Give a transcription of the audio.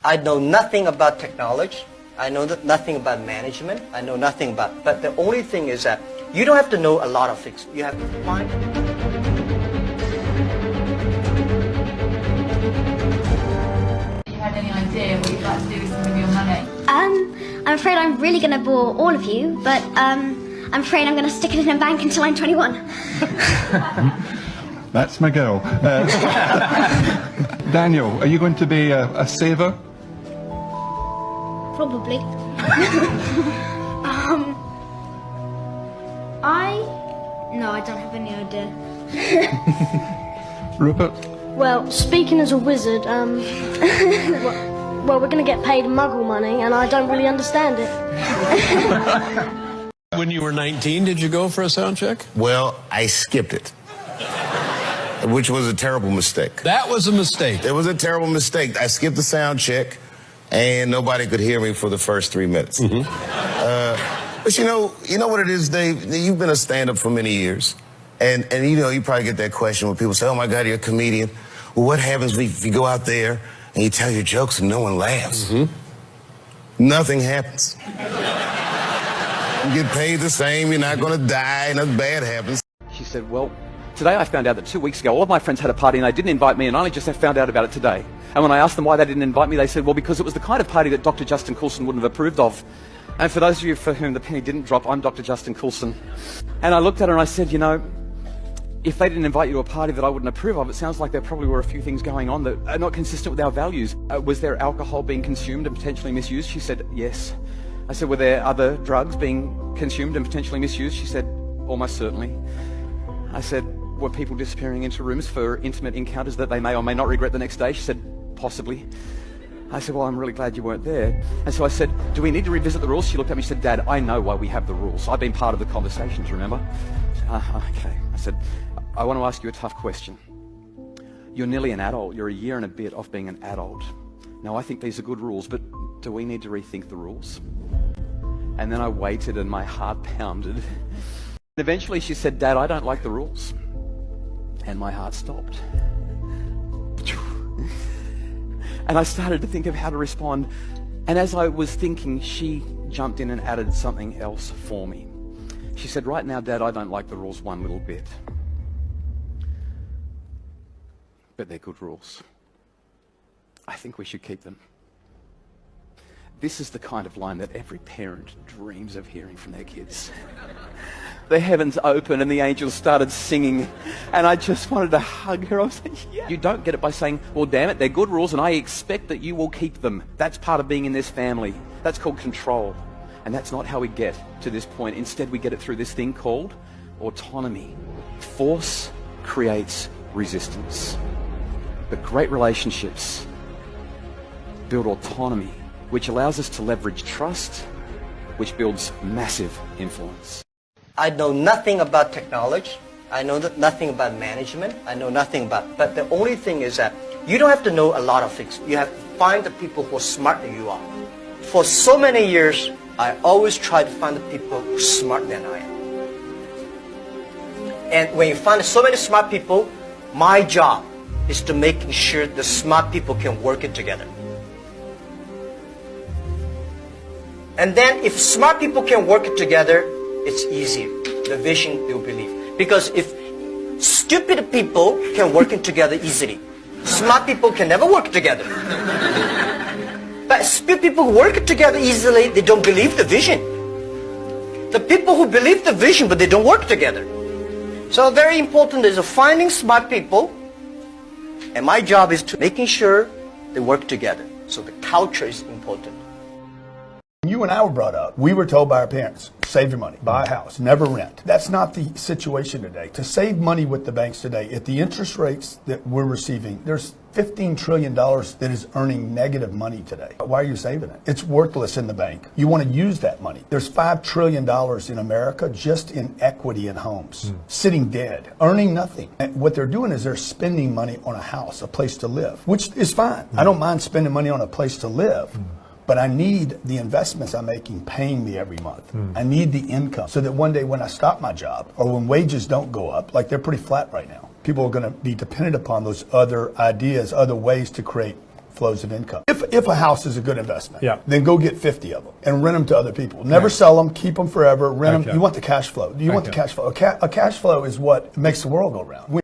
I know nothing about technology. I know nothing about management. I know nothing about, but the only thing is that you don't have to know a lot of things. You have to find. Have you had any idea what you'd like to do with some of your money? I'm afraid I'm really going to bore all of you, but I'm afraid I'm going to stick it in a bank until I'm 21. That's my girl. Daniel, are you going to be a saver? Probably. No, I don't have any idea. Rupert? Well, speaking as a wizard, well, we're going to get paid muggle money, and I don't really understand it. When you were 19, did you go for a sound check? Well, I skipped it, which was a terrible mistake. That was a mistake. It was a terrible mistake. I skipped the sound check, and nobody could hear me for the first 3 minutes. But you know what it is, Dave? You've been a stand-up for many years, and you probably get that question when people say, "Oh my God, you're a comedian." Well, what happens if you go out there and you tell your jokes and no one laughs? Nothing happens. You get paid the same. You're not going to die. Nothing bad happens. She said, well, today I found out that 2 weeks ago all of my friends had a party and they didn't invite me, and I only just found out about it today. And when I asked them why they didn't invite me, they said, well, because it was the kind of party that Dr. Justin Coulson wouldn't have approved of. And for those of you for whom the penny didn't drop, I'm Dr. Justin Coulson. And I looked at her and I said, you know, if they didn't invite you to a party that I wouldn't approve of, it sounds like there probably were a few things going on that are not consistent with our values. Was there alcohol being consumed and potentially misused? She said, yes. I said, were there other drugs being consumed and potentially misused? She said, almost certainly. I said, were people disappearing into rooms for intimate encounters that they may or may not regret the next day? She said, possibly. I said, well, I'm really glad you weren't there. And so I said, do we need to revisit the rules? She looked at me and said, Dad, I know why we have the rules. I've been part of the conversations, remember? I said, okay. I said, I want to ask you a tough question. You're nearly an adult. You're a year and a bit off being an adult. Now, I think these are good rules, but do we need to rethink the rules? And then I waited and my heart pounded. And eventually she said, Dad, I don't like the rules. And my heart stopped. And I started to think of how to respond. And as I was thinking, she jumped in and added something else for me. She said, right now, Dad, I don't like the rules one little bit. But they're good rules. I think we should keep them. This is the kind of line that every parent dreams of hearing from their kids. The heavens opened and the angels started singing, and I just wanted to hug her. I was like, yeah. You don't get it by saying, well, damn it, they're good rules and I expect that you will keep them. That's part of being in this family. That's called control. And that's not how we get to this point. Instead, we get it through this thing called autonomy. Force creates resistance. But great relationships build autonomy, which allows us to leverage trust, which builds massive influence. I know nothing about technology. I know nothing about management. I know nothing about, but the only thing is that you don't have to know a lot of things. You have to find the people who are smarter than you are. For so many years, I always try to find the people who are smarter than I am. And when you find so many smart people, my job is to making sure the smart people can work it together. And then if smart people can work it together, it's easier. The vision they will believe. Because if stupid people can work it together easily, smart people can never work together. But stupid people who work it together easily, they don't believe the vision. The people who believe the vision, but they don't work together. So very important is finding smart people, and my job is to making sure they work together. So the culture is important. When you and I were brought up, we were told by our parents, save your money, buy a house, never rent. That's not the situation today. To save money with the banks today, at the interest rates that we're receiving, there's $15 trillion that is earning negative money today. Why are you saving it? It's worthless in the bank. You want to use that money. There's $5 trillion in America just in equity in homes, sitting dead, earning nothing. And what they're doing is they're spending money on a house, a place to live, which is fine. I don't mind spending money on a place to live. But I need the investments I'm making paying me every month. I need the income so that one day when I stop my job or when wages don't go up, like they're pretty flat right now, people are going to be dependent upon those other ideas, other ways to create flows of income. If a house is a good investment, Yeah. then go get 50 of them and rent them to other people. Never sell them, keep them forever, rent them. You want the cash flow. You want the cash flow. A cash flow is what makes the world go round.